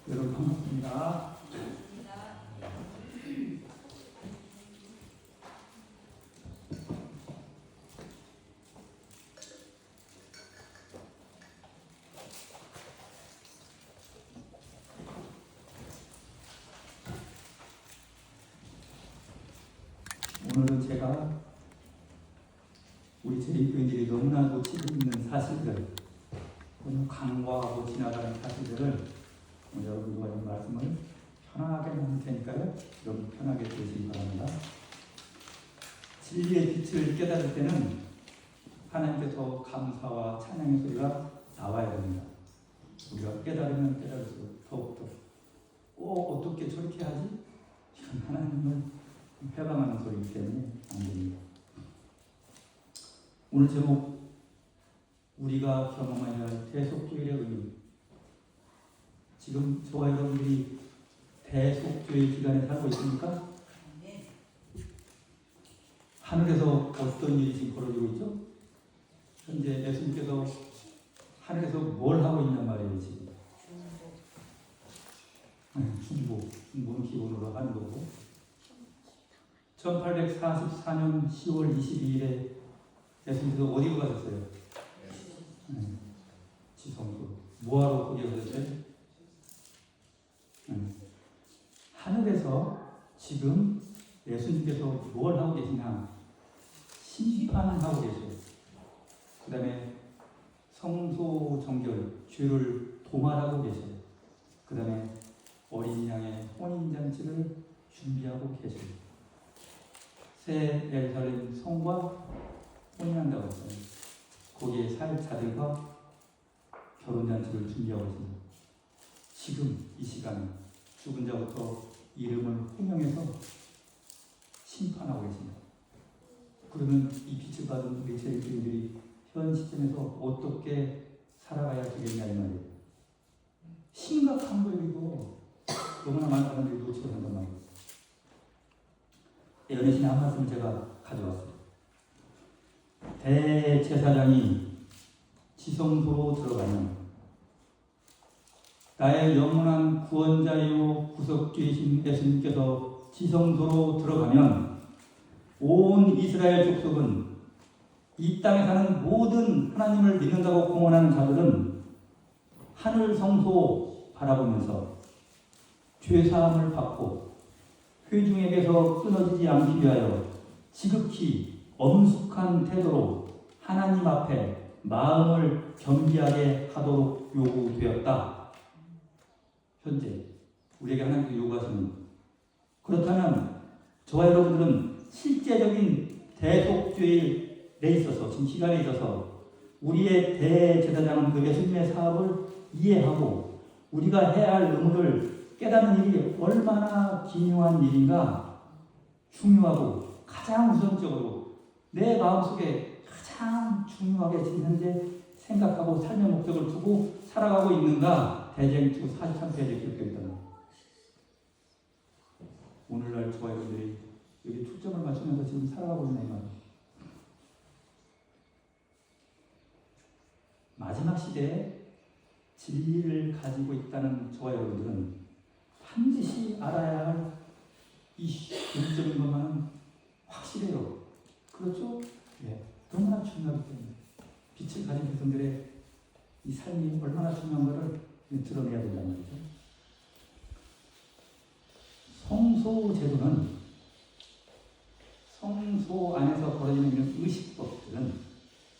여러분 반갑습니다. 오늘은 제가 우리 재림교인들이 너무나 놓치고 있는 사실들, 너무 간과하고 지나가는 사실들을 여러분과 이 말씀을 편하게 나눌 테니까요. 여러분 편하게 들으시기 바랍니다. 진리의 빛을 깨달을 때는 하나님께서 감사와 찬양의 소리가 나와야 됩니다. 우리가 깨달으면 깨달을수록 더욱더 어떻게 저렇게 하지? 이건 하나님을 해방하는 소리이기 때문에 안 됩니다. 오늘 제목, 우리가 경험해야 할 대속주일의 의미. 지금 저와 여러분들이 대속주일 기간에 살고 있습니까? 하늘에서 어떤 일이 지금 벌어지고 있죠? 현재 예수님께서 하늘에서 뭘 하고 있냔 말이에요, 지금. 중보는 기본으로 하는 거고. 1844년 10월 22일에 예수님께서 어디로 가셨어요? 지성소. 뭐하러 거기 가셨어요? 하늘에서 지금 예수님께서 뭘 하고 계시냐? 심판을 하고 계셔요. 그 다음에 성소 정결, 죄를 도말하고 계셔요. 그 다음에 어린 양의 혼인잔치를 준비하고 계셔요. 새 예루살렘 성과 혼인한다고 했어요. 거기에 살 자들과 결혼잔치를 준비하고 있습니다. 지금 이 시간에 죽은 자부터 이름을 호명해서 심판하고 계십니다. 그러면 이 빛을 받은 우리 재림교인들이 현 시점에서 어떻게 살아가야 되겠냐 이 말이에요. 심각한 거예요 이거. 너무나 많은 사람들이 놓치고 산단 말이에요. 연애신의 한 말씀을 제가 가져왔어요. 대제사장이 지성소로 들어가면 나의 영원한 구원자요 구속주이신 예수님께서 지성소로 들어가면 온 이스라엘 족속은, 이 땅에 사는 모든 하나님을 믿는다고 공언하는 자들은 하늘 성소 바라보면서 죄사함을 받고 회중에게서 끊어지지 않기 위하여 지극히 엄숙한 태도로 하나님 앞에 마음을 겸비하게 하도록 요구되었다. 현재 우리에게 하나님께서 요구하시는. 그렇다면 저와 여러분들은 실제적인 대속주일에 있어서, 지금 시간에 있어서 우리의 대제사장은 그 예수님의 사업을 이해하고 우리가 해야 할 의무를 깨닫는 일이 얼마나 기묘한 일인가, 중요하고 가장 우선적으로 내 마음속에 가장 중요하게 지금 현재 생각하고 삶의 목적을 두고 살아가고 있는가, 대쟁투 43페이지에 기록되어 있다. 오늘날 저와 여러분들이 여기 초점을 맞추면서 지금 살아가고 있는 이만 마지막 시대에 진리를 가지고 있다는 저와 여러분들은 반드시 알아야 할 이 근본적인 것만은 확실해요. 그렇죠? 예, 너무나 중요하기 때문에 빛을 가진 백성들의 이 삶이 얼마나 중요한 것을 드러내야 된다는 말이죠. 성소 제도는, 성소 안에서 벌어지는 이런 의식법들은,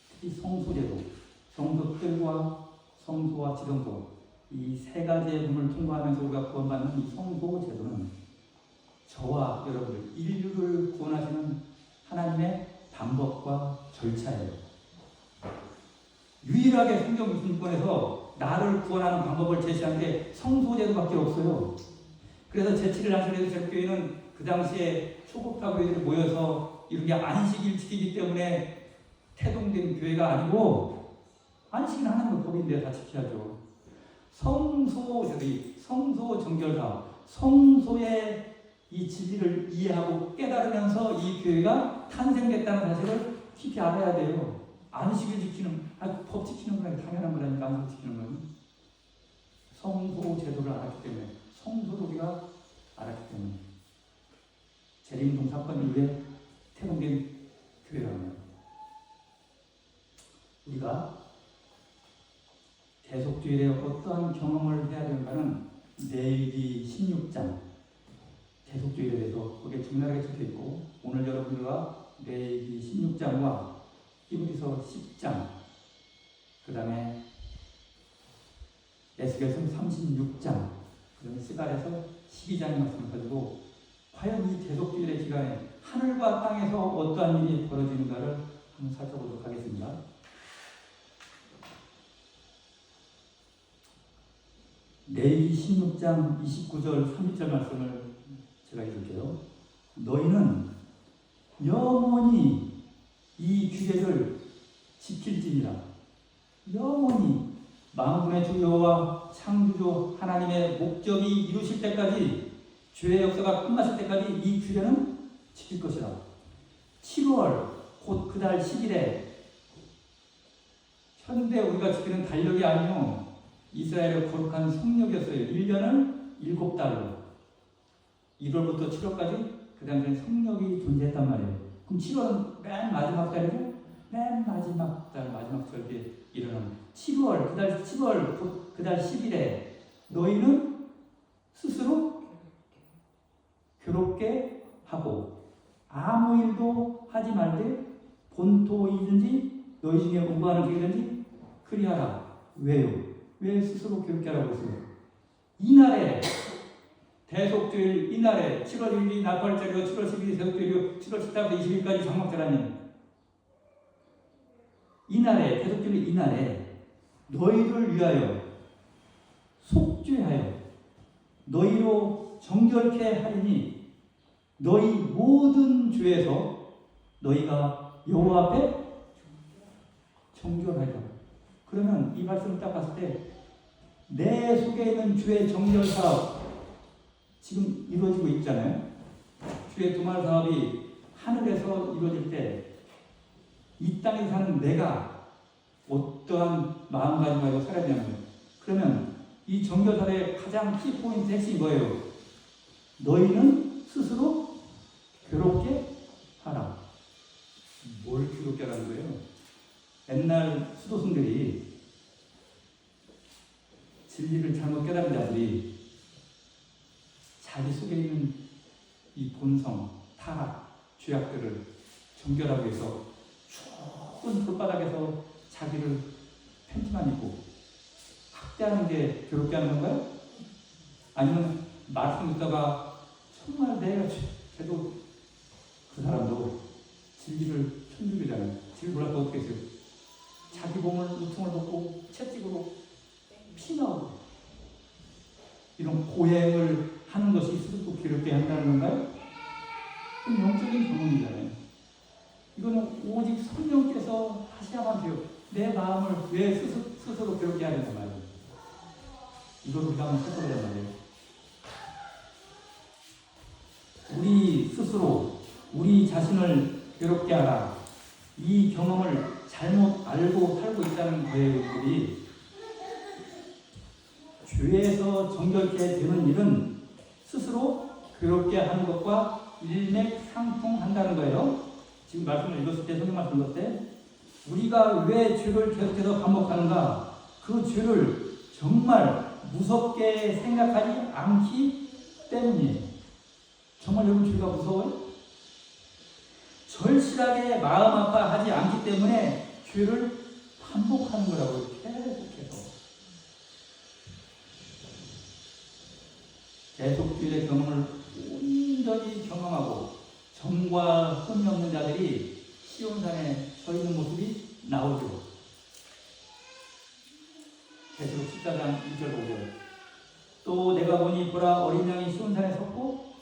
특히 성소 제도, 성소들과 성소와 지성소, 이 세 가지의 문을 통과하면서 우리가 구원받는 이 성소 제도는 저와 여러분들, 인류를 구원하시는 하나님의 방법과 절차예요. 유일하게 성경 유승권에서 나를 구원하는 방법을 제시한 게 성소제도밖에 없어요. 그래서 제7일 안식일 제국교회는 그 당시에 초급파 교회들이 모여서 이렇게 안식일 지키기 때문에 태동된 교회가 아니고, 안식일은 하나님의 법인데 다 지켜야죠. 성소제도, 성소 정결사, 성소의 이 진리를 이해하고 깨달으면서 이 교회가 탄생됐다는 사실을 깊이 알아야 돼요. 안식일 지키는, 법 지키는 거는 당연한 거라니까, 안식 지키는 건. 성소 제도를 알았기 때문에, 성소를 우리가 알았기 때문에 재림운동 사건 이후에 태동된 교회라는, 우리가 대속주일에 어떠한 경험을 해야 되는가는 레위기 16장 대속주일에 대해서 거기에 적나라하게 적혀 있고, 오늘 여러분들과 레위기 16장과 히브리서 10장, 그 다음에 에스겔서 36장, 그 다음에 스가랴서 12장의 말씀을 가지고 과연 이 대속주일의 기간에 하늘과 땅에서 어떠한 일이 벌어지는가를 한번 살펴보도록 하겠습니다. 레위기 16장 29절 30절 말씀을 제가 읽을게요. 너희는 영원히 이 규례를 지킬지니라. 영원히 만군의 주 여호와 창조주 하나님의 목적이 이루실 때까지, 죄의 역사가 끝났을 때까지 이 규례는 지킬 것이라. 7월 곧 그 달 10일에, 현대 우리가 지키는 달력이 아니요 이스라엘의 거룩한 성력이었어요. 1년을 7달로 1월부터 7월까지 그 당시에 성력이 존재했단 말이에요. 그럼 7월은 맨 마지막 달이고, 맨 마지막 달 마지막 절기에 일어나는 7월, 그 달 10일에 너희는 스스로 괴롭게 하고 아무 일도 하지 말되 본토이든지 너희 중에 공부하는 길이든지 그리하라. 왜요? 왜 스스로 괴롭게 하라고 했어요? 이날에, 대속주일 이날에, 7월 1일이 나팔절이고 7월 12일이 대속주일이고 7월 14일부터 20일까지 장막절하니, 이날에, 대속주일 이날에 너희를 위하여 속죄하여 너희로 정결케 하리니 너희 모든 죄에서 너희가 여호와 앞에 정결하리라. 그러면 이 말씀을 딱 봤을 때 내 속에 있는 주의 정결 사업 지금 이루어지고 있잖아요. 주의 두말 사업이 하늘에서 이루어질 때 이 땅에 사는 내가 어떠한 마음가짐을 가지고 살아야 되는 거예요. 그러면 이 정결 사업의 가장 키포인트 핵심이 뭐예요? 너희는 스스로 괴롭게 하라. 뭘 괴롭게 하라는 거예요? 옛날 수도승들이, 진리를 잘못 깨달은 자들이 자기 속에 있는 이 본성, 타락, 죄악들을 정결하기 위해서 좁은 돌바닥에서 자기를 팬티만 입고 학대하는 게 괴롭게 하는 건가요? 아니면 말씀 듣다가 정말 내가 쟤도, 그 사람도 진리를 천주교잖아요. 진리 몰라서 어떻게 했어요? 자기 몸을 우통을 벗고 채찍으로 피 나오고 이런 고행을 하는 것이 스스로 괴롭게 한다는 건가요? 그건 영적인 경험이잖아요. 이거는 오직 성령께서 하셔야만 돼요. 내 마음을 왜 스스로 괴롭게 하려는 말이에요. 이걸 우리가 한번 살펴보란 말이에요. 우리 스스로 우리 자신을 괴롭게 하라. 이 경험을 잘못 알고 살고 있다는 거예요. 우리 죄에서 정결케 되는 일은 스스로 괴롭게 하는 것과 일맥상통한다는 거예요. 지금 말씀을 읽었을 때, 성경 말씀 읽었을 때 우리가 왜 죄를 계속해서 반복하는가? 그 죄를 정말 무섭게 생각하지 않기 때문이에요. 정말 여러분 죄가 무서워요? 절실하게 마음 아파하지 않기 때문에 죄를 반복하는 거라고요. 계속해서. 대속주일의 경험을 온전히 경험하고 정과 흠이 없는 자들이 시온산에 서 있는 모습이 나오죠. 계시록 14장 1절 5절. 또 내가 보니 보라, 어린 양이 시온산에 섰고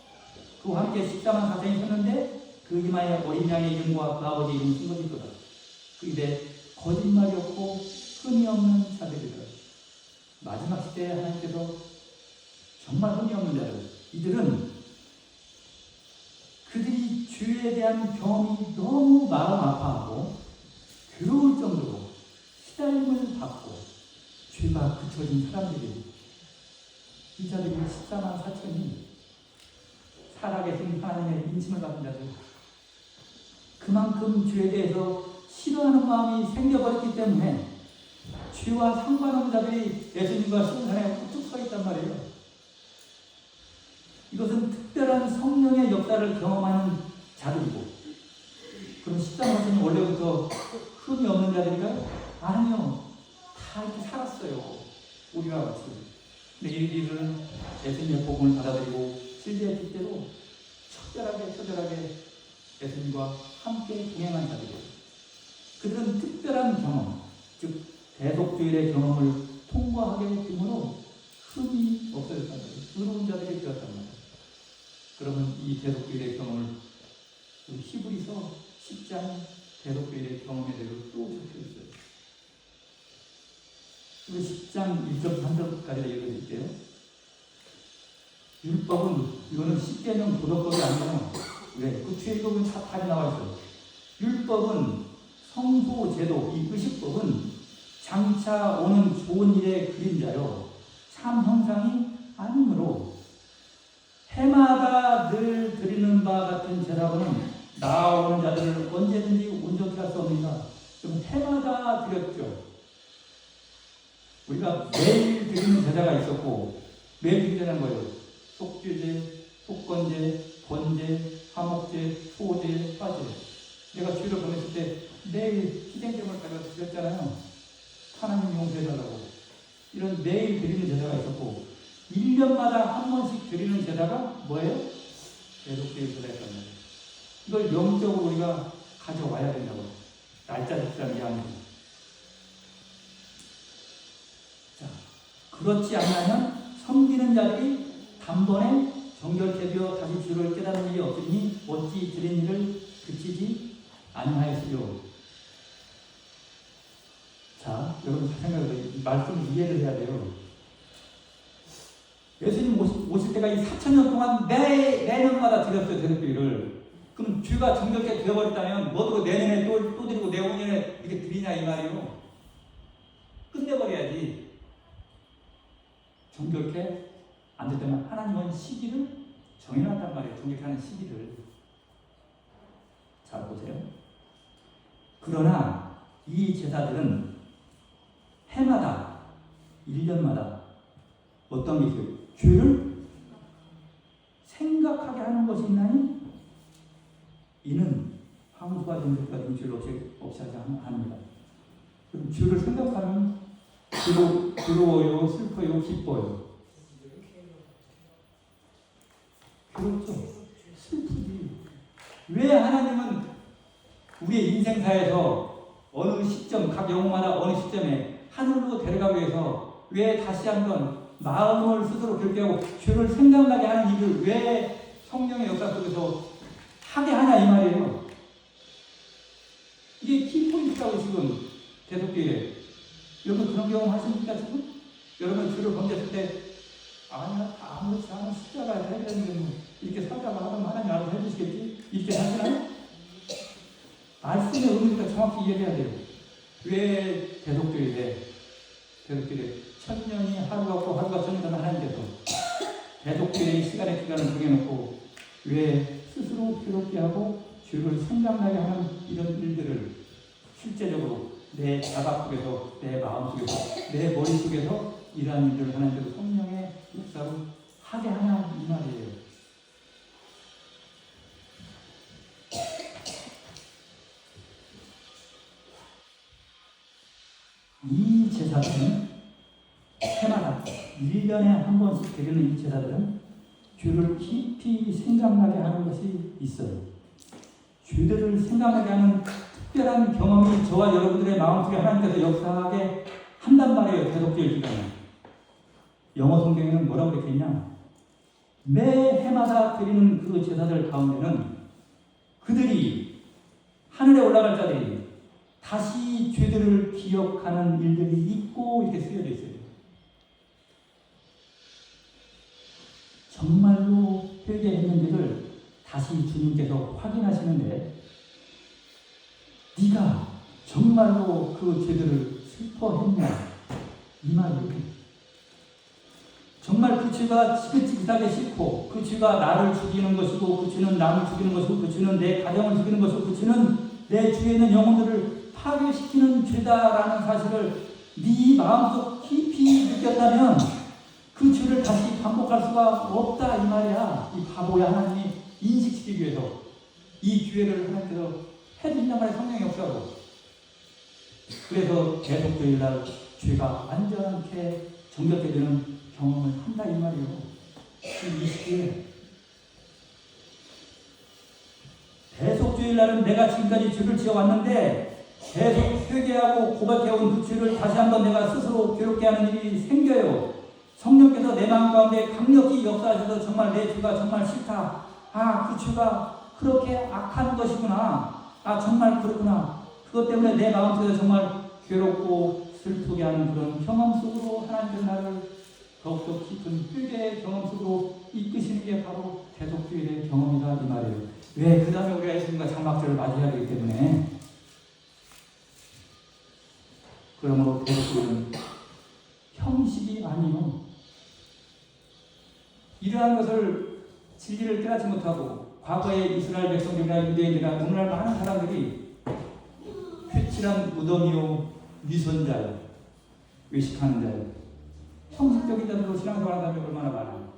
그와 함께 14만 4천이 섰는데 그 이마에 어린 양의 이름과 그 아버지 이름이 쓴 것이 있도다. 그 입에 거짓말이 없고 흠이 없는 자들이다. 마지막 시대에 하나님께서 정말 흠이 없는 자들, 이들은 그들이 죄에 대한 경험이 너무 마음 아파하고 괴로울 정도로 시달림을 받고 죄가 그쳐진 사람들이 14만 4천이 살아계신 하나님의 인침을 받은 자들, 그만큼 죄에 대해서 싫어하는 마음이 생겨버렸기 때문에 죄와 상관없는 자들이 예수님과 승산에 우뚝 서 있단 말이에요. 이것은 특별한 성령의 역사를 경험하는 자들이고, 그럼 13%는 원래부터 흠이 없는 자들인가요? 아니요. 다 이렇게 살았어요. 우리와 같이. 근데 이들은 예수님의 복음을 받아들이고 실제의 뜻대로 처절하게 예수님과 함께 동행한 자들이에요. 그들은 특별한 경험, 즉 대속주일의 경험을 통과하게 되므로 흠이 없어졌단 말이에요. 의로운 자들이 되었단 말이에요. 그러면 이 대속주일의 경험을 우리 히브리서 10장 대속주일의 경험에 대해서 또 적혀 있어요. 우리 10장 1절 3절까지 읽어드릴게요. 율법은, 이거는 10계명 도덕법이 아니에요. 왜? 그 뒤에 읽으면 답이 나와 있어요. 율법은 성소 제도, 이 의식법은 장차 오는 좋은 일의 그림자요, 참 형상이 아니므로 해마다 늘 드리는 바 같은 제사로는 나아오는 자들을 언제든지 온전케 할 수 없느니라. 그럼 해마다 드렸죠. 우리가 매일 드리는 제사가 있었고, 매일 드리는 거예요. 속죄제, 속건제, 번제, 화목제, 소제, 화제. 내가 주일을 보냈을 때 매일 희생제물 가져서 드렸잖아요. 하나님 용서해달라고. 이런 매일 드리는 제사가 있었고, 1년마다 한 번씩 드리는 제사가 뭐예요? 대속주일 제사였단 말이에요. 이걸 영적으로 우리가 가져와야 된다고. 날짜 적시라는 게 아니고. 자, 그렇지 않으면 섬기는 자들이 단번에 정결케 되어 다시 주를 깨닫는 일이 없으니 어찌 드린 일을 그치지 아니하였으리요. 자, 여러분 잘 생각해보세요. 이 말씀을 이해를 해야 돼요. 예수님 오실 때가 이 4,000년 동안 매년마다 드렸어요, 대속주일을. 그럼 주가 정결케 되어버렸다면 너도 내년에 또 드리고 내후년에 이렇게 드리냐 이 말이에요. 끝내버려야지. 정결케 안 됐다면 하나님은 시기를 정해놨단 말이에요. 정결케 하는 시기를. 잘 보세요. 그러나 이 제사들은 해마다, 1년마다 어떤 게 있어요? 죄를 생각하게 하는 것이 있나니 이는 황소가 된 것까지 죄를 없이 하지 않습니다. 그럼 죄를 생각하면 괴로워요, 슬퍼요, 기뻐요. 괴롭죠. 슬프지. 왜 하나님은 우리의 인생사에서 어느 시점, 각 영혼마다 어느 시점에 하늘로 데려가기 위해서 왜 다시 한번 마음을 스스로 결정하고 죄를 생각나게 하는 일을 왜 성령의 역사 속에서 하게 하냐 이 말이에요. 이게 키포인트라고 지금 대속주일에. 여러분 그런 경험 하십니까 지금? 여러분 죄를 범죄했을 때 아니야 아무렇지 않은 십자가에 해결되는 게 이렇게 살다가 하면 하나님 알아서 해주시겠지? 이렇게 하시나요? 말씀의 의미가 정확히 이해해야 돼요. 왜 대속주일에 천년이 하루 같고 하루가 천년이라는 하나님께서 대속주일의 시간의 기간을 정해놓고 왜 스스로 괴롭게 하고 죄를 생각나게 하는 이런 일들을 실제적으로 내 자각 속에서, 내 마음 속에서, 내 머릿속에서 이러한 일들을 하나님께서 성령의 역사로 하게 하냐 이 말이에요. 이 제사들은 해마다 1년에 한 번씩 드리는 이 제사들은 죄를 깊이 생각나게 하는 것이 있어요. 죄들을 생각나게 하는 특별한 경험이 저와 여러분들의 마음속에 하나님께서 역사하게 한단 말이에요. 대속주일 기간에. 영어 성경에는 뭐라고 그렇게 있냐? 매 해마다 드리는 그 제사들 가운데는 그들이 하늘에 올라갈 자들이 다시 죄들을 기억하는 일들이 있고 이렇게 쓰여져 있어요. 정말로 회개했는지를 다시 주님께서 확인하시는데 네가 정말로 그 죄들을 슬퍼했냐 이 말이에요. 정말 그 죄가 지긋지긋하게 싫고 그 죄가 나를 죽이는 것이고 그 죄는 남을 죽이는 것이고 그 죄는 내 가정을 죽이는 것이고 그 죄는 내 주위에 있는 영혼들을 파괴시키는 죄다라는 사실을 네 마음속 깊이 느꼈다면 그 죄를 다시 반복할 수가 없다 이 말이야. 이 바보야 하나님이 인식시키기 위해서 이 기회를 하나님께서 해주신단 말이야. 성령의 역사로. 그래서 대속죄일날 죄가 완전하게 정결되게 되는 경험을 한다 이 말이에요. 이 시기에 대속죄일날은 내가 지금까지 죄를 지어왔는데 계속 회개하고 고백해온 그 죄를 다시 한번 내가 스스로 괴롭게 하는 일이 생겨요. 성령께서 내 마음 가운데 강력히 역사하셔서 정말 내 죄가 정말 싫다. 그 죄가 그렇게 악한 것이구나. 정말 그렇구나. 그것 때문에 내 마음속에 정말 괴롭고 슬프게 하는 그런 경험 속으로 하나님께서 나를 더욱더 깊은 회개의 경험 속으로 이끄시는 게 바로 대속죄의 경험이다 이 말이에요. 왜? 그 다음에 우리가 예수님과 장막절을 맞이해야 되기 때문에. 그러므로 대속죄는 형식이 아니요. 이러한 것을 진리를 깨닫지 못하고 과거의 이스라엘 백성들이나 유대인이나 오늘날 많은 사람들이 회칠한 무덤이요 위선자요 외식하는 자요 형식적인 자들로 신앙생활하는 사람이 얼마나 많아요.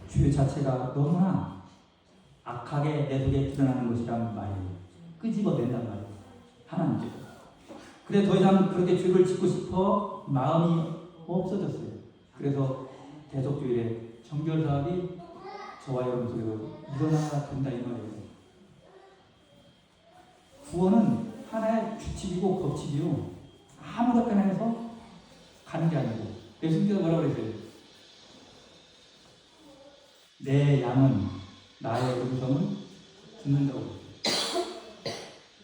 죄 자체가 너무나 악하게 내 속에 드러나는 것이란 말이에요. 끄집어낸단 말이에요. 하나님께서. 그래 더 이상 그렇게 죄를 짓고 싶어 마음이 없어졌어요. 그래서 대속죄일의 정결사업이 저와 여러분 속에서 일어나야 된다 이 말이에요. 구원은 하나의 규칙이고 법칙이요. 아무렇게나 해서 가는 게 아니고 예수님께서 뭐라고 그랬어요? 내 양은 나의 음성을 듣는다고.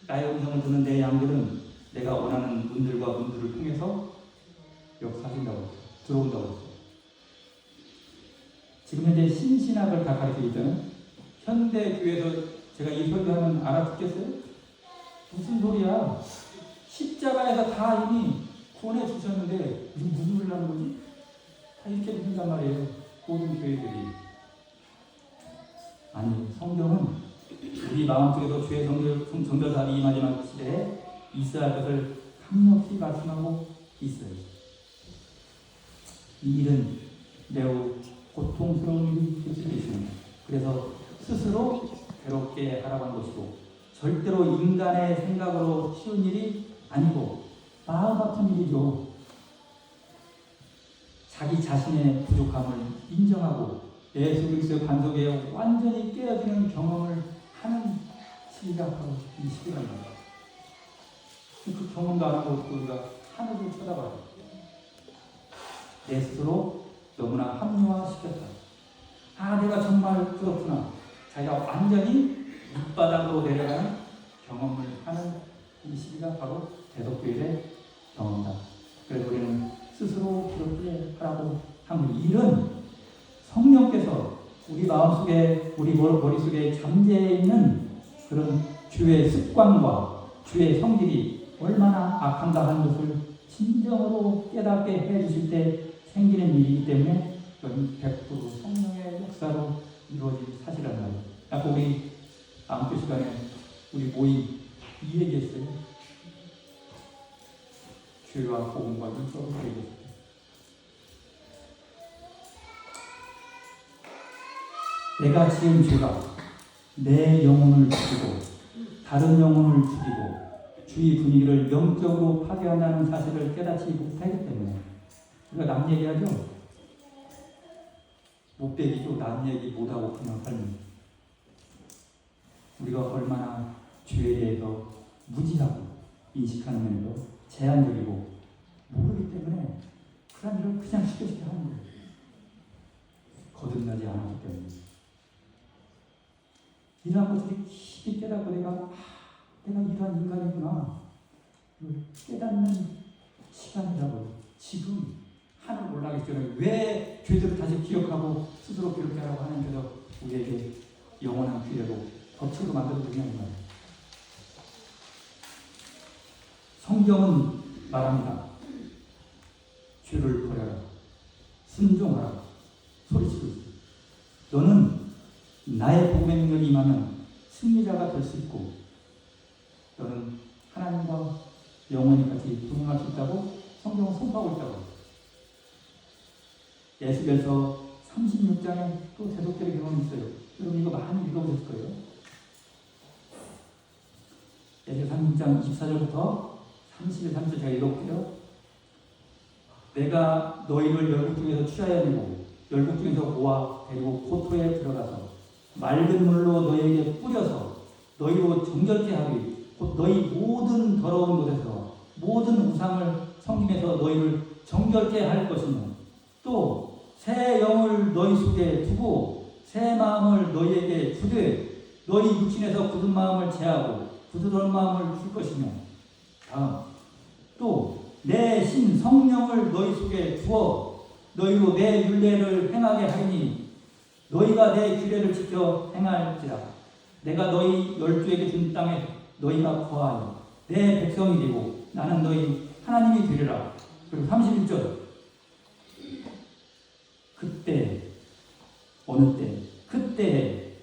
나의 음성을 듣는 내 양들은 내가 원하는 문들과 문들을 통해서 역사하신다고 했어요. 들어온다고 했어요. 지금 현재 신신학을 다 가르치고 있잖아요. 현대 교회에서 제가 이 설교하면 알아듣겠어요? 무슨 소리야? 십자가에서 다 이미 구원해 주셨는데 무슨 소리를 하는 거지? 다 이렇게 믿는단 말이에요. 모든 교회들이. 아니, 성경은 우리 마음속에서 죄의 정결사업이 임하지 않을 시대에 있어야 할 것을 강력히 말씀하고 있어요. 이 일은 매우 고통스러운 일이 될 수도 있습니다. 그래서 스스로 괴롭게 하라고 한 것이고 절대로 인간의 생각으로 쉬운 일이 아니고 마음 아픈 일이죠. 자기 자신의 부족함을 인정하고 예수 그리스도의 반석에 완전히 깨어지는 경험을 하는 시기가 바로 이 시기랍니다. 그 경험도 안 하고 우리가 하늘을 쳐다봐요. 내 스스로 너무나 합리화시켰다. 내가 정말 그렇구나. 자기가 완전히 밑바닥으로 내려가는 경험을 하는 이 시기가 바로 대속죄의 경험이다. 그래서 우리는 스스로 그렇게 하라고 하는 일은 성령께서 우리 마음속에 우리 머릿속에 잠재해 있는 그런 죄의 습관과 죄의 성질이 얼마나 악한가 하는 것을 진정으로 깨닫게 해주실 때 생기는 일이기 때문에 이건 100% 성령의 역사로 이루어진 사실이란 말이에요. 아까 우리 암교 시간에 우리 모임 이 얘기했어요. 죄와 복음과 눈썹을 얘기했어요. 내가 지은 죄가 내 영혼을 죽이고 다른 영혼을 죽이고 주위 분위기를 영적으로 파괴한다는 사실을 깨닫지 못하기 때문에 우리가 남 얘기하죠. 목베기도 남 얘기 못하고 그냥 살면 우리가 얼마나 죄에 대해서 무지하고 인식하는 면에도 제한적이고 모르기 때문에 그런 일을 그냥 쉽게 하는 거예요. 거듭나지 않았기 때문에. 이러한 것들이 깊이 깨닫고 내가 이러한 인간이구나 깨닫는 시간이라고요. 지금 하늘 올라가기 전에 왜 죄들을 다시 기억하고 스스로 그렇게 하라고 하나님께서 우리에게 영원한 기회로 법칙으로 만들어주냐는 말이에요. 성경은 말합니다. 죄를 버려라. 순종하라. 소리치고 있어요. 너는 나의 복음의 능력이 임하면 승리자가 될 수 있고 너는 하나님과 영원히 같이 동행할 수 있다고 성경은 선포하고 있다고. 에스겔서 36장에 또 대속죄의 경험이 있어요. 여러분 이거 많이 읽어보셨을 거예요. 에스겔 36장 24절부터 31절 제가 읽어볼게요. 내가 너희를 열국 중에서 취하여내고 열국 중에서 모아 데리고 고토에 들어가서 맑은 물로 너희에게 뿌려서 너희로 정결케 하리. 곧 너희 모든 더러운 곳에서 모든 우상을 섬김에서 너희를 정결케 할 것이며 또 새 영을 너희 속에 두고 새 마음을 너희에게 주되 너희 육신에서 굳은 마음을 제하고 부드러운 마음을 줄 것이며 다음 또 내 신 성령을 너희 속에 두어 너희로 내 율례를 행하게 하리니 너희가 내 규례를 지켜 행할지라. 내가 너희 열주에게 준 땅에 너희가 거하여 내 백성이 되고 나는 너희 하나님이 되리라. 그리고 31절 그때 어느 때 그때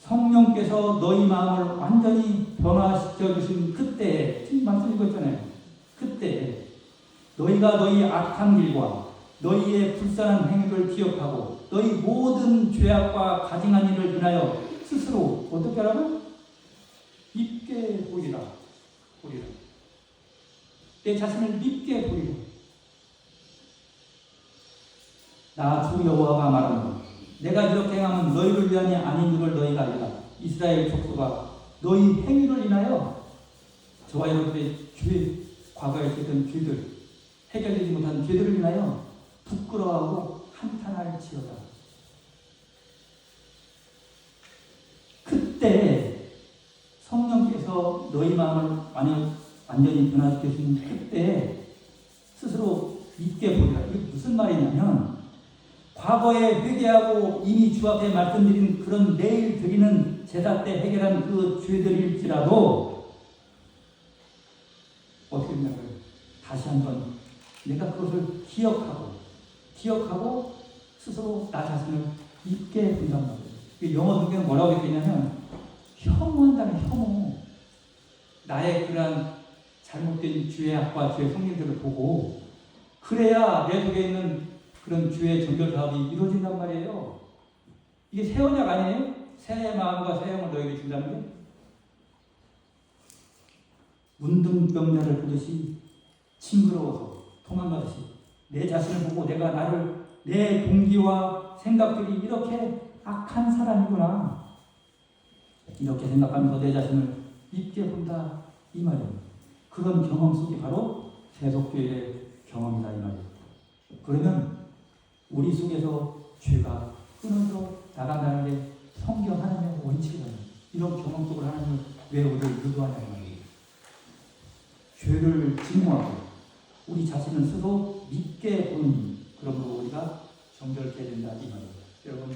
성령께서 너희 마음을 완전히 변화시켜 주신 그때에 지금 말씀 읽었잖아요. 그때 너희가 너희 악한 길과 너희의 불쌍한 행위를 기억하고 너희 모든 죄악과 가증한 일을 인하여 스스로 어떻게 하라고? 밉게 보리라. 내 자신을 밉게 보리라. 나 주 여호와가 말하노라. 내가 이렇게 행하면 너희를 위함이 아닌 줄을 너희가 알라. 이스라엘 족속아 너희 행위를 인하여 저와 여러분의 죄, 과거에 있었던 죄들, 해결되지 못한 죄들을 인하여 부끄러워하고 한탄할지어다. 그때 성령께서 너희 마음을 완전히 변화시켜 주신 그때 스스로 믿게 보리라. 이게 무슨 말이냐면 과거에 회개하고 이미 주 앞에 말씀드린 그런 내일 드리는 제사 때 해결한 그 죄들일지라도 어떻게 된다고요? 다시 한번 내가 그것을 기억하고 스스로 나 자신을 잊게 본단 말이에요. 영어 성경은 뭐라고 했냐면 혐오한다는 혐오. 나의 그러한 잘못된 죄의 악과 죄의 성질들을 보고 그래야 내 속에 있는 그런 죄의 정결 사업이 이루어진단 말이에요. 이게 새 언약 아니에요? 새 마음과 새 영을 너에게 준다는 게? 문둥병자를 보듯이 징그러워서 도망가듯이 내 자신을 보고 내가 내 동기와 생각들이 이렇게 악한 사람이구나 이렇게 생각하면서 내 자신을 잊게 본다 이 말이에요. 그런 경험 속이 바로 세속교회의 경험이다 이 말이에요. 그러면 우리 속에서 죄가 끊어져 나간다는 게 성경 하나님의 원칙이에요. 이런 경험 속으로 하나님을 왜 우리를 유도하냐는 말이에요. 죄를 증오하고 우리 자신을 스스로 믿게 보는 그러므로 우리가 정결케 된다 이 말이에요. 여러분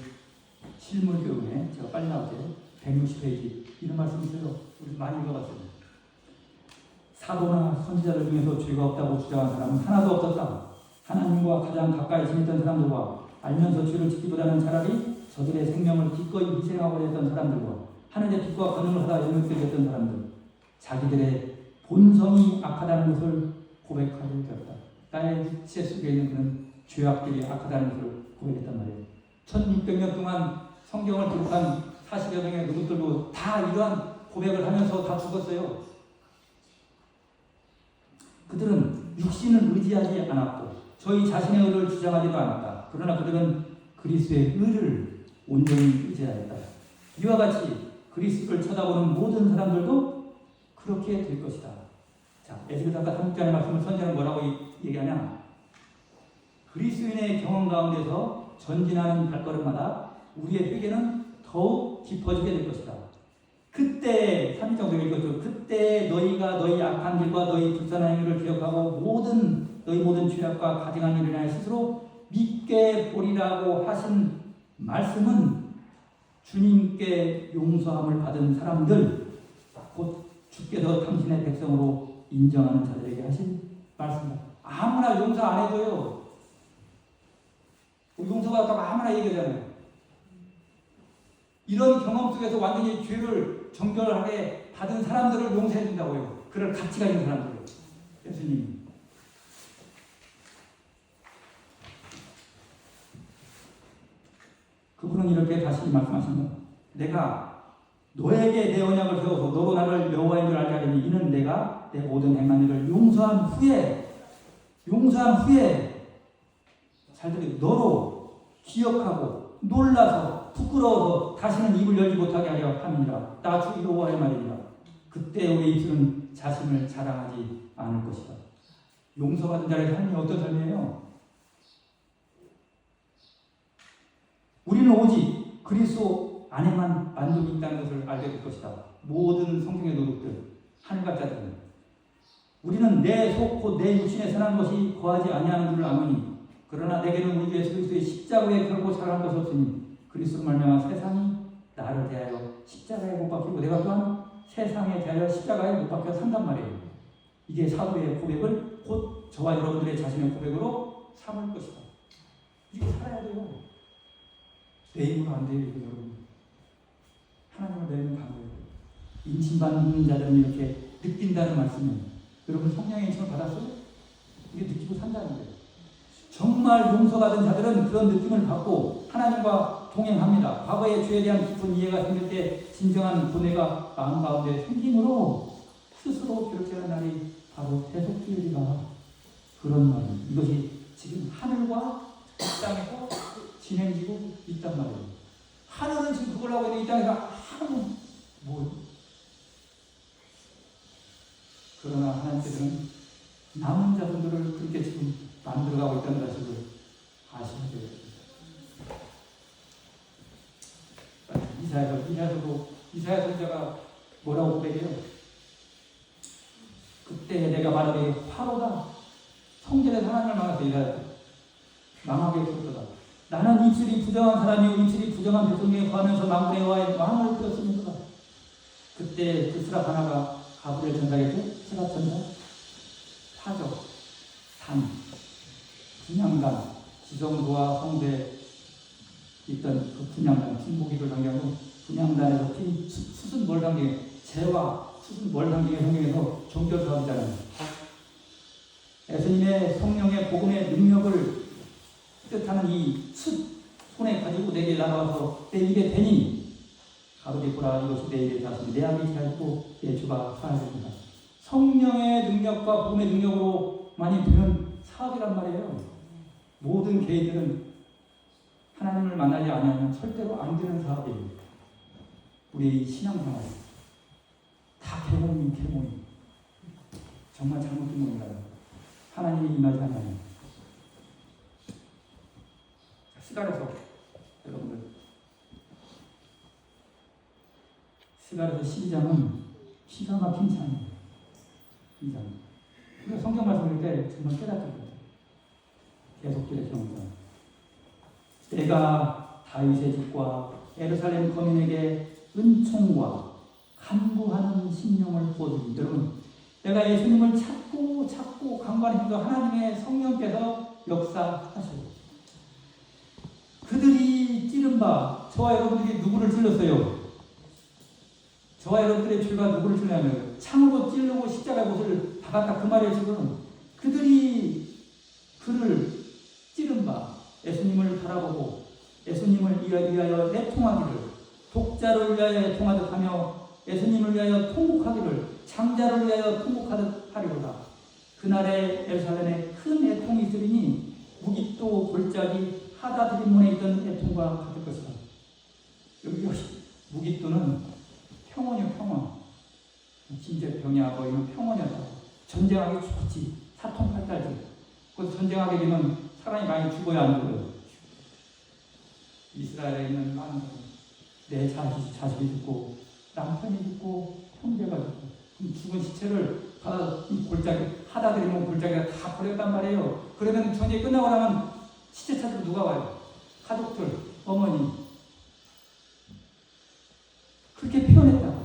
실물교훈에 제가 빨리 나올게요. 160페이지 이런 말씀이 있어요. 우리 많이 읽어봤어요. 사도나 선지자들 중에서 죄가 없다고 주장한 사람은 하나도 없었다. 하나님과 가장 가까이 지냈던 사람들과 알면서 죄를 지키보다는 차라리 저들의 생명을 기꺼이 희생하고 했던 사람들과 하늘의 빛과 권능을 하다 영역되게 했던 사람들 자기들의 본성이 악하다는 것을 고백하게 되었다. 나의 육체 속에 있는 그런 죄악들이 악하다는 것을 고백했단 말이에요. 1600년 동안 성경을 기록한 40여 명의 누구들도 다 이러한 고백을 하면서 다 죽었어요. 그들은 육신을 의지하지 않았고 저희 자신의 의를 주장하지도 않았다. 그러나 그들은 그리스도의 의를 온전히 의지하였다. 이와 같이 그리스도를 쳐다보는 모든 사람들도 그렇게 될 것이다. 자, 에스겔서 3장의 말씀을 선지자는 뭐라고 얘기하냐? 그리스도인의 경험 가운데서 전진하는 발걸음마다 우리의 회개는 더욱 깊어지게 될 것이다. 그때 3장 읽었죠. 그때 너희가 너희 악한 길과 너희 불쌍한 행위를 기억하고 너희 모든 죄악과 가증한 일을 인하여 스스로 믿게 보리라고 하신 말씀은 주님께 용서함을 받은 사람들 곧 주께서 당신의 백성으로 인정하는 자들에게 하신 말씀입니다. 아무나 용서 안 해도요. 용서받았다고 아무나 얘기하잖아요. 이런 경험 속에서 완전히 죄를 정결하게 받은 사람들을 용서해 준다고요. 그럴 가치가 있는 사람들. 예수님. 그분은 이렇게 다시 말씀하십니다. 내가 너에게 내 언약을 세워서 너로 나를 여호와인 줄 알게 하리니 이는 내가 내 모든 행한 일을 용서한 후에 잘 들으세요. 너로 기억하고 놀라서 부끄러워서 다시는 입을 열지 못하게 하려 함이니라. 나 주 여호와의 말이니라. 그때 우리 입술은 자신을 자랑하지 않을 것이다. 용서받은 자의 삶이 어떤 삶이에요? 우리는 오직 그리스도 안에만 만족이 있다는 것을 알게 될 것이다. 모든 성경의 노릇들, 하늘과 자들은 우리는 내 속 곧 내 육신에 선한 것이 거하지 아니하는 줄 아노니 그러나 내게는 우리 주 예수 그리스도의 십자가에 결코 잘한 것이 없으니 그리스도로 말미암아 세상이 나를 대하여 십자가에 못 박히고 내가 또한 세상에 대하여 십자가에 못 박혀 산단 말이에요. 이게 사도의 고백을 곧 저와 여러분들의 자신의 고백으로 삼을 것이다. 이거 살아야 돼요. 내 힘으로 안 돼요, 이거 여러분. 하나님을 내는 강구예요. 인침받는 자들은 이렇게 느낀다는 말씀이에요. 여러분 성령의 인침을 받았어요? 이게 느끼고 산다는 거예요. 정말 용서받은 자들은 그런 느낌을 받고 하나님과 동행합니다. 과거의 죄에 대한 깊은 이해가 생길 때 진정한 고뇌가 마음 가운데 생김으로 스스로 결정하는 날이 바로 대속주일이다. 그런 말입니다. 이것이 지금 하늘과 이 땅에서 진행되고 있단 말이에요. 하늘은 지금 그걸 하고 있는데 이 땅에서 하늘은 뭐예요? 그러나 하나님께서는 남은 자들을 그렇게 지금 만들어가고 있다는 사실을 아셔야 돼요. 이사야 선지자가 뭐라고 고백해요? 그때 내가 말하되 화로가 성전에서 하나님을 만나서 이사야 망하게 했었다. 나는 입술이 부정한 사람이요 입술이 부정한 백성에게 거하면서 망군의 여호와의 왕을 되었습니다. 그때 그 스랍 하나가 가브리엘 전사에게 스랍 전사, 파적, 단, 분향단, 지성소와 성대에 있던 그 분향단, 빈고기를 당기하고 분향단에서 수순 멀당경에 재와 수순 멀당경의 성경에서 종결사업이잖아요. 예수님의 성령의 복음의 능력을 뜻하는 이 손에 가지고 내게 날아와서 내 입에 대니 가로되 보라 이것이 내 입에 닿았으니 내 앞이 잘고 내 주가 사라집니다. 성령의 능력과 복음의 능력으로 많이 되는 사업이란 말이에요. 모든 개인들은 하나님을 만나지 않으면 절대로 안 되는 사업이에요. 우리의 신앙생활 다 개몽이 정말 잘못된 겁니다. 하나님이 임하지 않아요. 스가랴서 여러분들 스가랴서 12장은 기가 막힌 장이에요. 2장 우리가 성경 말씀을 때 정말 깨닫게 돼요. 계속적인 경우는 내가 다윗의 집과 예루살렘 거민에게 은총과 간구하는 심령을 부어주니 여러분 내가 예수님을 찾고 간구하는 하나님의 성령께서 역사하시고 그들이 찌른 바 저와 여러분들이 누구를 찔렀어요? 저와 여러분들의 죄가 누구를 찔렀냐면 창으로 찌르고 십자가의 못을 박았다 그 말이에요. 지금 그들이 그를 찌른 바 예수님을 바라보고 예수님을 위하여 애통하기를 독자를 위하여 애통하듯 하며 예수님을 위하여 통곡하기를 장자를 위하여 통곡하듯 하리로다. 그날에 예루살렘에 큰 애통이 있으리니 무기또 골짜기 하다드림 문에 있던 애통과 같을 것이다. 여기 무기또는 평원이요 평원. 진짜 병이하고 이건 평원이었다. 전쟁하기 좋지. 사통팔달지. 그 전쟁하게 되면 사람이 많이 죽어야 안 죽어요. 이스라엘에 있는 많은 내 자식이 죽고 남편이 죽고 형제가 죽고 죽은 시체를 이 골짜기 하다드리면 골짜기가 다 버렸단 말이에요. 그러면 전쟁이 끝나고 나면 시체 찾으러 누가 와요? 가족들, 어머니. 그렇게 표현했다고.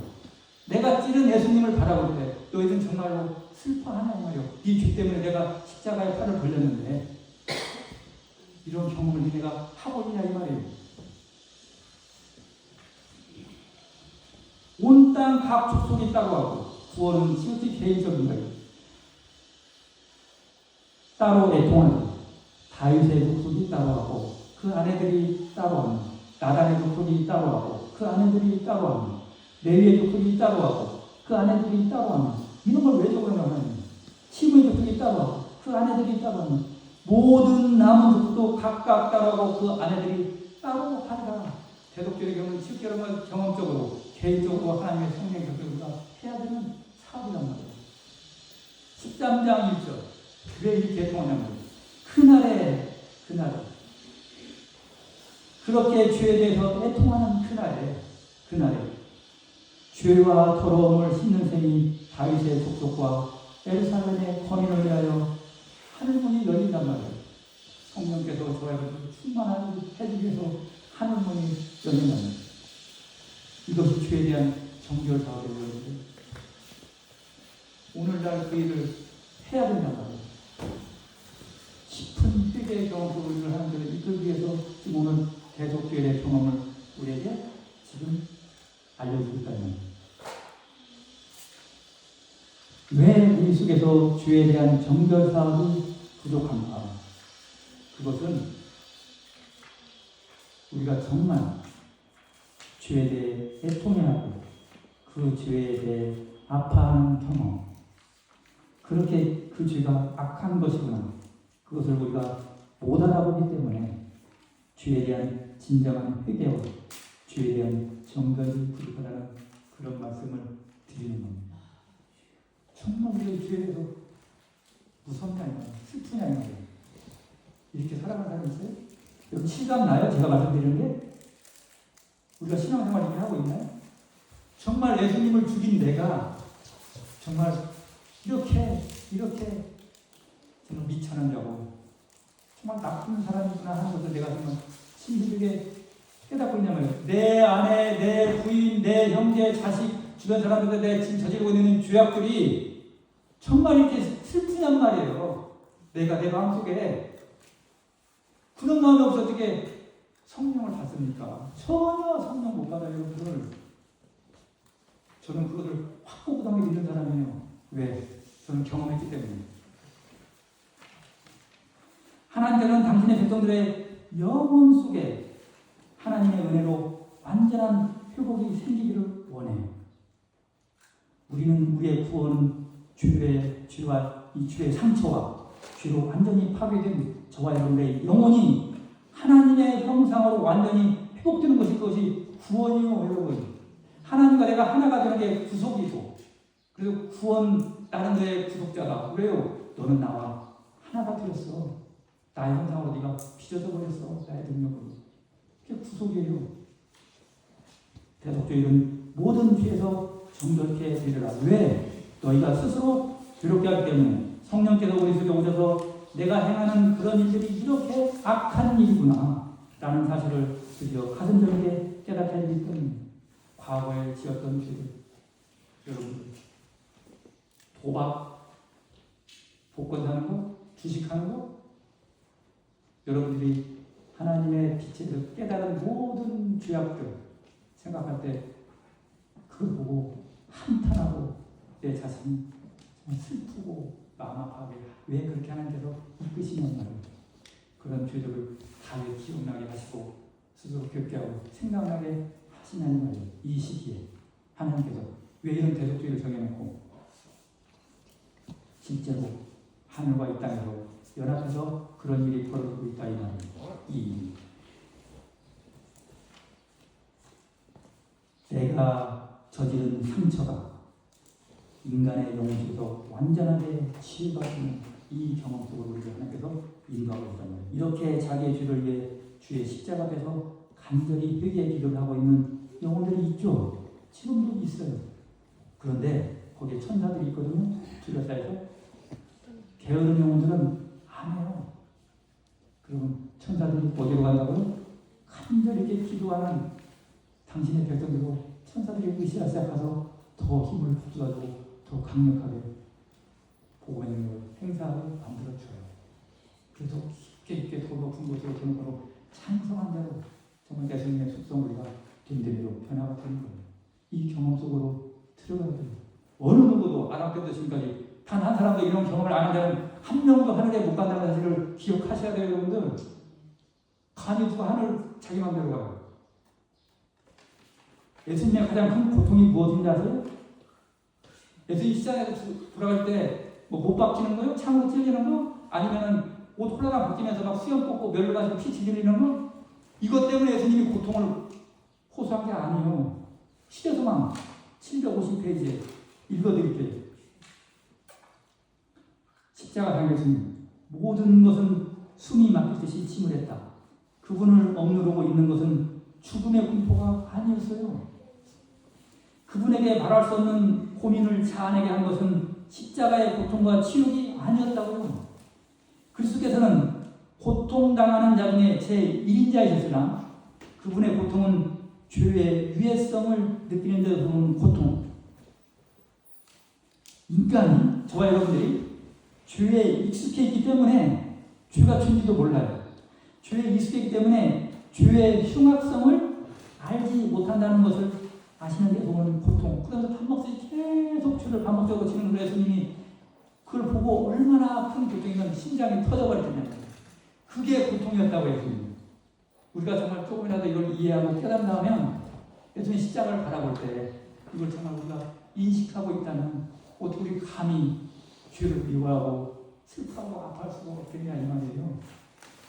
내가 찌른 예수님을 바라볼 때 너희는 정말로 슬퍼하냐 이 말이요. 네 죄 때문에 내가 십자가에 팔을 벌렸는데 이런 경험을 내가 하고 있냐 이 말이에요. 온 땅 각 족속이 있다고 하고 구원은 시우티 개인적인 거예요. 따로 애통하는 다윗의 족속이 있다고 하고 그 아내들이 따로 하는 나단의 족속이 따로 하고 그 아내들이 따로 하는 레위의 족속이 따로 하고 그 아내들이 따로 하는 이런 걸 왜 적으려고 하는 시므의 족속이 따로 하고 그 아내들이 따로 하는 모든 남은 족속도 각각 따로 하고 그 아내들이 따로 하리라. 대독주의 경우는 실제로는 경험적으로 개인적으로 하나님의 성령 격려가 해야 되는 사업이란 말이에요. 13장 1절 왜 이렇게 애통하냐면 그날에 그렇게 죄에 대해서 애통하는 그날에 죄와 더러움을 씻는 셈이 다윗의 족속과 예루살렘의 거민을 위하여 하늘문이 열린단 말이에요. 성령께서 저에게 충만하게 해주기 위해서 하늘문이 열린단 말이에요. 이것이 죄에 대한 정결 사업이에요. 오늘날 그 일을 해야 된단 말이에요. 깊은 회개의 경험 속으로 일을 하는 데를 이끌기 위해서 지금 오늘 대속죄의 경험을 우리에게 지금 알려주고 있다는 거예요. 왜 우리 속에서 죄에 대한 정결 사업이 부족한가? 그것은 우리가 정말 죄에 대해 애통해하고 그 죄에 대해 아파하는 경험, 그렇게 그 죄가 악한 것이구나, 그것을 우리가 못 알아보기 때문에 죄에 대한 진정한 회개와 죄에 대한 정결이 부족하다는 그런 말씀을 드리는 겁니다. 정말 우리의 죄에 대해서 무섭냐, 슬프냐, 이렇게 살아가는 사람이 있어요? 여러분 실감 나요? 제가 말씀드리는 게? 우리가 신앙생활 이렇게 하고 있나요? 정말 예수님을 죽인 내가 정말 이렇게 정말 미천한 자고 정말 나쁜 사람이구나 하는 것을 내가 정말 신비하게 깨닫고 있냐면 내 아내, 내 부인, 내 형제, 자식, 주변 사람들한테 내가 지금 저지르고 있는 죄악들이 정말 이렇게 슬프냔 말이에요. 내가 내 마음속에 그런 마음이 없어 어떻게 성령을 받습니까? 전혀 성령 못 받아요. 저는 그것을 확고부당하게 믿는 사람이에요. 왜? 저는 경험했기 때문에. 하나님께서는 당신의 백성들의 영혼 속에 하나님의 은혜로 완전한 회복이 생기기를 원해요. 우리는 우리의 구원은 죄와 이 죄의 상처와 죄로 완전히 파괴된 저와 여러분의 영혼이 하나님의 형상으로 완전히 회복되는 것이 그것이 구원이요, 여러분. 하나님과 내가 하나가 되는 게 구속이고, 그래서 구원, 나는 너의 구속자다. 왜요? 너는 나와 하나가 되었어. 나의 형상으로 네가 빚어져 버렸어. 나의 능력으로. 그게 구속이에요. 대속죄일은 모든 죄에서 정결케 되리라. 왜? 너희가 스스로 괴롭게 하기 때문에 성령께서 우리 속에 오셔서 내가 행하는 그런 일들이 이렇게 악한 일이구나 라는 사실을 드디어 가슴적이게 깨닫게 하기 때문에 과거에 지었던 죄들, 여러분들 도박, 복권 사는 거, 주식하는 거, 여러분들이 하나님의 빛에서 깨달은 모든 죄악들 생각할 때 그걸 보고 한탄하고 내 자신이 슬프고 마음 아파하게 왜 그렇게 하나님께서 이끄시냐는 말이에요. 그런 죄들을 다 기억나게 하시고 스스로 겪게하고 생각나게 하시냐는 말이에요. 이 시기에 하나님께서 왜 이런 대속죄를 정해놓고 실제로 하늘과 이 땅에서 연합해서 그런 일이 벌어지고 있다 이 말이에요. 내가 저지른 상처가 인간의 영혼 속에서 완전하게 치유받는 이 경험 속으로 우리를 하나님께서 인도하고 있단 말이에요. 이렇게 자기의 죄를 위해 주의 십자가 앞에서 간절히 회개의 기도를 하고 있는 영혼들이 있죠. 지금도 있어요. 그런데 거기에 천사들이 있거든요. 둘러싸여서 게으른 영혼들은 안 해요. 그러면 천사들이 어디로 간다고요? 간절히 기도하는 당신의 백성들로 천사들이 으쌰으쌰 가서 더 힘을 북돋아주고 더 강력하게 복음의 능력을 행사하고 만들어줘요. 그래서 깊게 더 높은 곳으로 드는 거로 찬성한 대로 정말 예수님의 속성 우리가 됨됨이로 변화가 되는 거예요. 이 경험 속으로 들어가야 돼요. 어느 누구도 아담부터 지금까지 단 한 사람도 이런 경험을 안 한 자는 한 명도 하늘에 못 간다는 사실을 기억하셔야 돼요, 여러분들. 감히 누가 하늘 자기 마음대로 가요. 예수님의 가장 큰 고통이 무엇인지 아세요? 예수님 시장에서 돌아갈 때 뭐 못 박히는 거요? 창으로 찔리는 거? 아니면은 옷 홀라당 벗기면서 막 수염 뽑고 멸로 가지고 피 튀기는 거? 이것 때문에 예수님이 고통을 호소한 게 아니에요. 시대소망 750페이지에 읽어드릴게요. 십자가 예수님 모든 것은 숨이 막히듯이 침울했다. 그분을 억누르고 있는 것은 죽음의 공포가 아니었어요. 그분에게 말할 수 없는 고민을 자아내게 한 것은 십자가의 고통과 치욕이 아니었다고요. 그리스도께서는 고통당하는 자 중에 제1인자이셨으나 그분의 고통은 죄의 위해성을 느끼는 데서 오는 고통. 인간이, 저와 여러분들이 죄에 익숙해 있기 때문에 죄가 죄인지도 몰라요. 죄에 익숙해 있기 때문에 죄의 흉악성을 알지 못한다는 것을 아시는 데서 오는 고통. 그래서 반복적으로 계속 죄를 반복적으로 지는 예수님이 그걸 보고 얼마나 큰 고통이면 심장이 터져버릴 텐데 그게 고통이었다고 예수님. 우리가 정말 조금이라도 이걸 이해하고 깨닫는다면 예수님 십자가를 바라볼 때 이걸 정말 우리가 인식하고 있다면 어떻게 우리 감히 죄를 미워하고 슬퍼하고 아파할 수가 없겠냐 이 말이에요.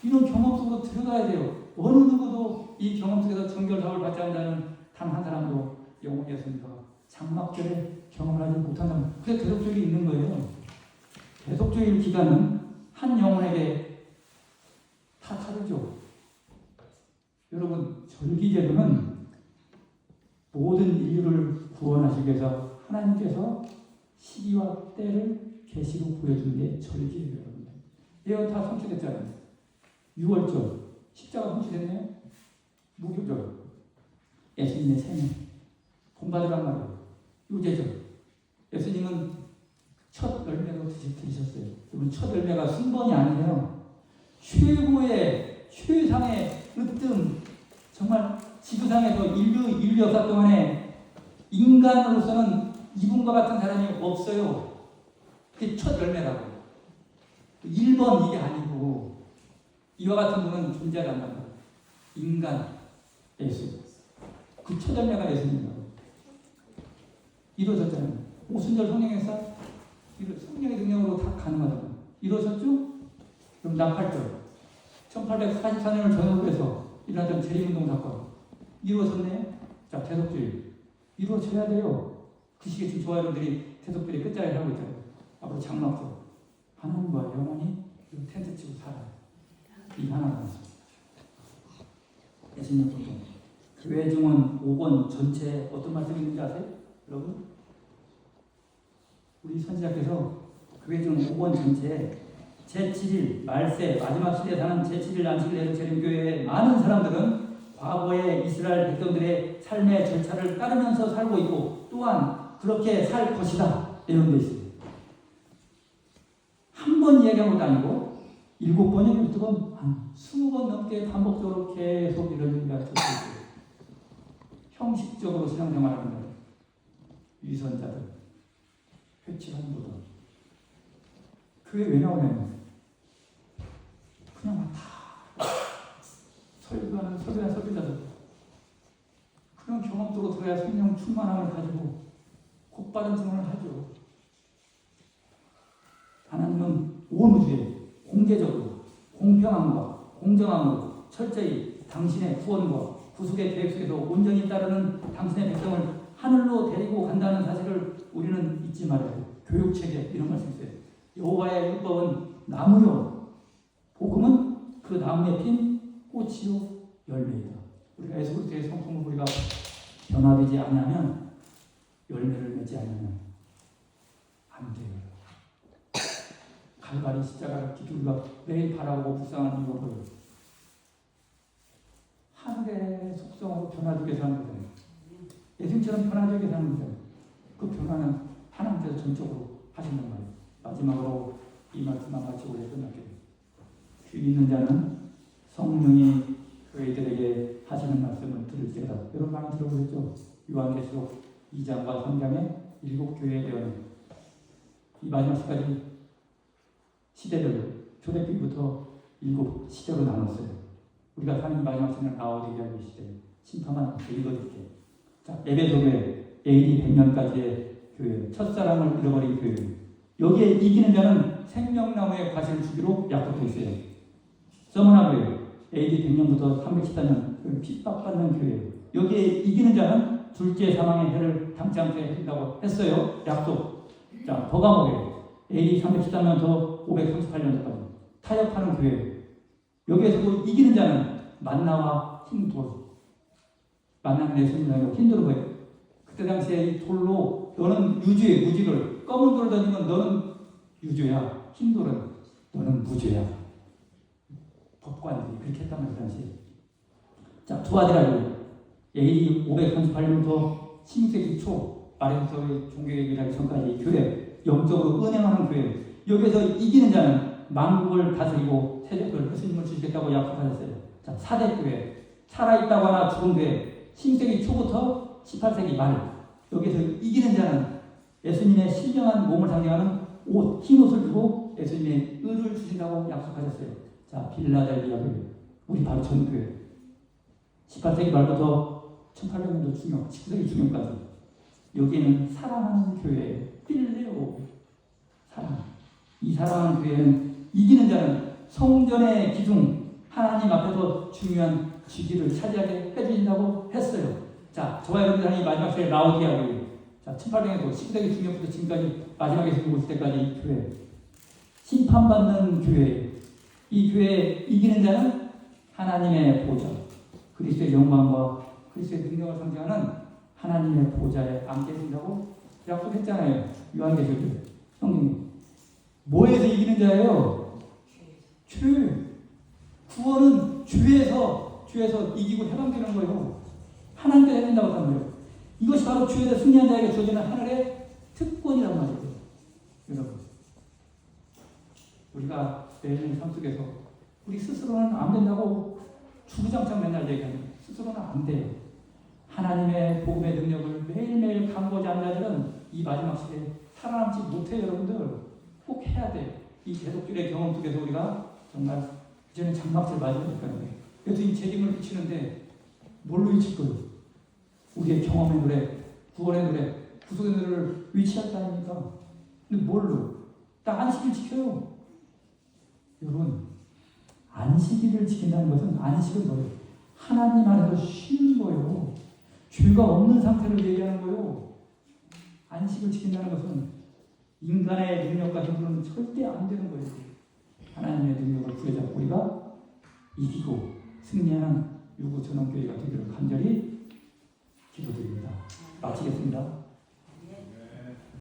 이런 경험 속으로 들어가야 돼요. 어느 누구도 이 경험 속에서 정결사업을 받지 않는 단 한 사람도 영혼이 없습니다. 장막절에 경험을 하지 못한다면 그게 대속죄일이 있는 거예요. 대속죄일 기간은 한 영혼에게 다 다르죠. 여러분 절기제도는 모든 인류를 구원하시기 위해서 하나님께서 시기와 때를 계시로 보여주는 게 절기예요. 여러분 예언 다 성취됐잖아요. 6월절 십자가 성취됐네요. 무교절 예수님의 생애 본받으란 말이에요. 유제절 예수님은 첫 열매로 드리셨어요. 여러분 첫 열매가 순번이 아니에요. 최상의 으뜸 정말 지구상에서 인류 역사 동안에 인간으로서는 이분과 같은 사람이 없어요. 그게 첫 열매라고. 1번 이게 아니고 이와 같은 분은 존재하지 않는다. 인간 예수. 그 첫 열매가 예수님이라고. 이루어졌잖아요. 오순절 성령에서 성령의 능력으로 다 가능하잖아요. 이루어졌죠? 그럼 나팔절 1844년을 전후로 해서 일어났던 재림운동 사건 이루어졌네. 자 대속주의 이루어져야 돼요. 그 시기에 지금 저와 여러분들이 대속주의 끝자리를 하고 있잖아요. 앞으로 장막절 하나님과 영원히 텐트 치고 살아요. 이 하나가 예수님 보통 교회 중은 5권 전체에 어떤 말씀이 있는지 아세요? 여러분? 우리 선지자께서 교회 중 5권 전체에 제7일 말세 마지막 시대에 사는 제7일 안식일 예루살렘 교회의 많은 사람들은 과거의 이스라엘 백성들의 삶의 절차를 따르면서 살고 있고 또한 그렇게 살 것이다. 이런 게 있어요. 한 번 이야기한 것도 아니고 7번이나 12번, 20번 넘게 반복적으로 계속 이런 얘기가 듣고 있어요. 형식적으로 신앙생활하는 거예요. 위선자들, 회치한도들. 그게 왜 나오냐면 그냥 막 다 설교하는 설교자들 그런 경험 속으로 들어야 성령 충만함을 가지고 곧바른 증언을 하죠. 하나님은 온 우주에 공개적으로 공평함과 공정함으로 철저히 당신의 구원과 구속의 계획 속에서 온전히 따르는 당신의 백성을 하늘로 데리고 간다는 사실을 우리는 잊지 말아야 돼요. 교육체계 이런 말씀 있어요. 여호와의 율법은 나무요 복음은 그 나무에 핀 꽃이요 열매이다. 우리가 예수 그리스도의 성품을 우리가 변화되지 않으면 열매를 맺지 않으면 안 돼요. 갈바리 십자가를 깊이 우리가 매일 바라보고 묵상하는 이것을 하늘의 속성으로 변화되게 사는 거잖아요. 예수님처럼 변화되게 사는 거잖아요. 그 변화는 하나님께서 전적으로 하신단 말이에요. 마지막으로 이 말씀만 마치고 끝날게요. 귀 있는 자는 성령이 교회들에게 하시는 말씀을 들을지어다. 여러분 많이 들어보셨죠? 요한계시록 2장과 3장의 7교회에 대한 이 마지막 시까지 시대를 초대교회부터 7시대로 나눴어요. 우리가 사는 마지막 시대는 라오디게아 시대, 심판만 읽어줄게. 자, 에베소교회 AD 100년까지의 교회, 첫사랑을 잃어버린 교회. 여기에 이기는 자는 생명나무의 과실을 주기로 약속되어 있어요. 서머나 교회 AD 100년부터 314년 핍박받는 교회. 여기에 이기는 자는 둘째 사망의 해를 당치 않게 해준다고 했어요. 약속. 자, 버가모교회 AD 314년부터 538년까지 타협하는 교회. 여기에서도 이기는 자는 만나와 흰돌. 만나는 예수님이 아니고 흰돌은 뭐예요? 그때 당시에 이 돌로 너는 유죄, 무지를 검은 돌을 던지면 너는 유죄야. 흰돌은 너는 무죄야. 법관들이 그렇게 했단 말이에요. 당시에. 자, 투아디라교 AD 538년부터 16세기 초 아레스토의 종교개혁이라기 전까지 교회, 영적으로 은행하는 교회. 여기에서 이기는 자는 만국을 다스리고 세력을 예수님을 주시겠다고 약속하셨어요. 자, 4대 교회, 살아있다거나 죽은 교회, 16세기 초부터 18세기 말. 여기서 이기는 자는 예수님의 신령한 몸을 상징하는 옷, 흰 옷을 주고 예수님의 의를 주신다고 약속하셨어요. 자, 빌라델비아 교회, 우리 바로 전교회. 18세기 말부터 1800년도 중경, 19세기 중경까지. 여기에는 사랑하는 교회, 필레오, 사랑. 이 사랑하는 교회는 이기는 자는 성전의 기둥, 하나님 앞에서 중요한 지위를 차지하게 해주신다고 했어요. 자, 저와 여러분들 이 마지막 시대 라오디게아 교회. 자, 1800년도 19세기 중경부터 지금까지 마지막에 오실 때까지 이 교회. 심판받는 교회. 이 교회에 이기는 자는 하나님의 보좌, 그리스도의 영광과 그리스도의 능력을 상징하는 하나님의 보좌에 앉게 된다고 약속했잖아요. 요한계시록 성경이. 뭐에서 이기는 자예요? 죄. 구원은 죄에서 이기고 해방되는 거예요. 하나님께 해준다고 하는 거예요. 이것이 바로 죄에서 승리한 자에게 주어지는 하늘의 특권이란 말이에요. 여러분, 우리가 매일 삶 속에서 우리 스스로는 안 된다고 주구장창 맨날 얘기하는 스스로는 안 돼요. 하나님의 복음의 능력을 매일매일 간구하지 않는 자들은 이 마지막 시대에 살아남지 못해요. 여러분들 꼭 해야 돼요. 이 대속줄의 경험 속에서 우리가 정말 이제는 장막질 맞아야 될 거예요. 그래서 이 재림을 비치는데 뭘로 비칠 거예요? 우리의 경험의 노래, 구원의 노래, 구속의 노래를 위치할 거 아닙니까? 근데 뭘로? 딱 안식일 지켜요. 여러분, 안식일을 지킨다는 것은 안식은 뭐예요? 하나님 안에서 쉬는 거예요. 죄가 없는 상태를 얘기하는 거예요. 안식을 지킨다는 것은 인간의 능력과 힘으로는 절대 안 되는 거예요. 하나님의 능력을 부여잡고 우리가 이기고 승리하는 유구전원교회가 되기를 간절히 기도드립니다. 마치겠습니다.